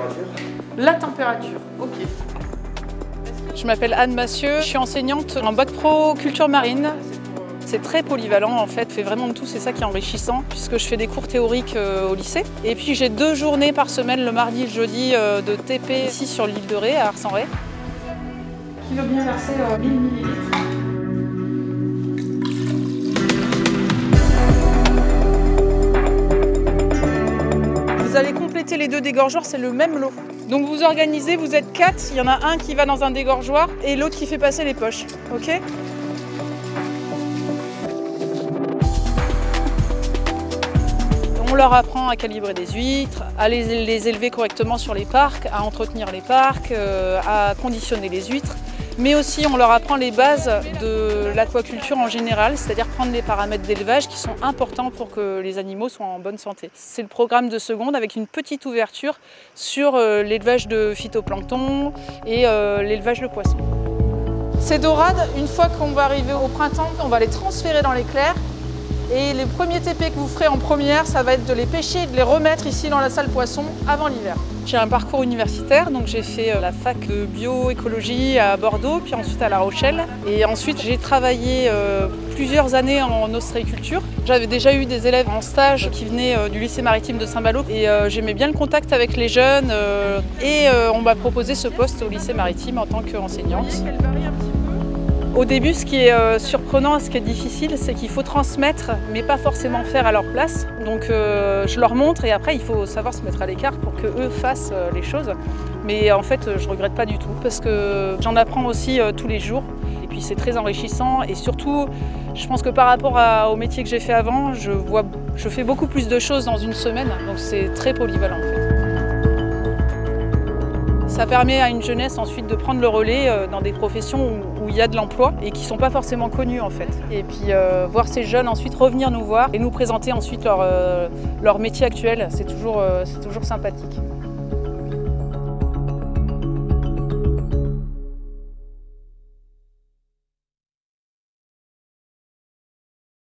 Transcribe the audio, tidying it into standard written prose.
température? La température, ok. Je m'appelle Anne Massieu, je suis enseignante en bac pro culture marine. C'est très polyvalent en fait, je fais vraiment de tout, c'est ça qui est enrichissant puisque je fais des cours théoriques au lycée. Et puis j'ai 2 journées par semaine, le mardi et le jeudi, de TP ici sur l'île de Ré, à Ars-en-Ré. Kilo bien versé 1000 ml. Vous allez compléter les 2 dégorgeoirs, c'est le même lot. Donc vous organisez, vous êtes 4, il y en a un qui va dans un dégorgeoir et l'autre qui fait passer les poches, ok? On leur apprend à calibrer des huîtres, à les élever correctement sur les parcs, à entretenir les parcs, à conditionner les huîtres. Mais aussi on leur apprend les bases de l'aquaculture en général, c'est-à-dire prendre les paramètres d'élevage qui sont importants pour que les animaux soient en bonne santé. C'est le programme de seconde avec une petite ouverture sur l'élevage de phytoplancton et l'élevage de poissons. Ces dorades, une fois qu'on va arriver au printemps, on va les transférer dans les clairs. Et les premiers TP que vous ferez en première, ça va être de les pêcher et de les remettre ici dans la salle poisson avant l'hiver. J'ai un parcours universitaire, donc j'ai fait la fac de bioécologie à Bordeaux, puis ensuite à La Rochelle. Et ensuite j'ai travaillé plusieurs années en ostréiculture. J'avais déjà eu des élèves en stage qui venaient du lycée maritime de Saint-Malo et j'aimais bien le contact avec les jeunes et on m'a proposé ce poste au lycée maritime en tant qu'enseignante. Au début, ce qui est surprenant, ce qui est difficile, c'est qu'il faut transmettre, mais pas forcément faire à leur place. Donc je leur montre et après il faut savoir se mettre à l'écart pour qu'eux fassent les choses. Mais en fait, je ne regrette pas du tout parce que j'en apprends aussi tous les jours. Et puis c'est très enrichissant et surtout, je pense que par rapport au métier que j'ai fait avant, je fais beaucoup plus de choses dans une semaine. Donc c'est très polyvalent en fait. Ça permet à une jeunesse ensuite de prendre le relais dans des professions où il y a de l'emploi et qui ne sont pas forcément connues en fait. Et puis voir ces jeunes ensuite revenir nous voir et nous présenter ensuite leur métier actuel, c'est toujours sympathique.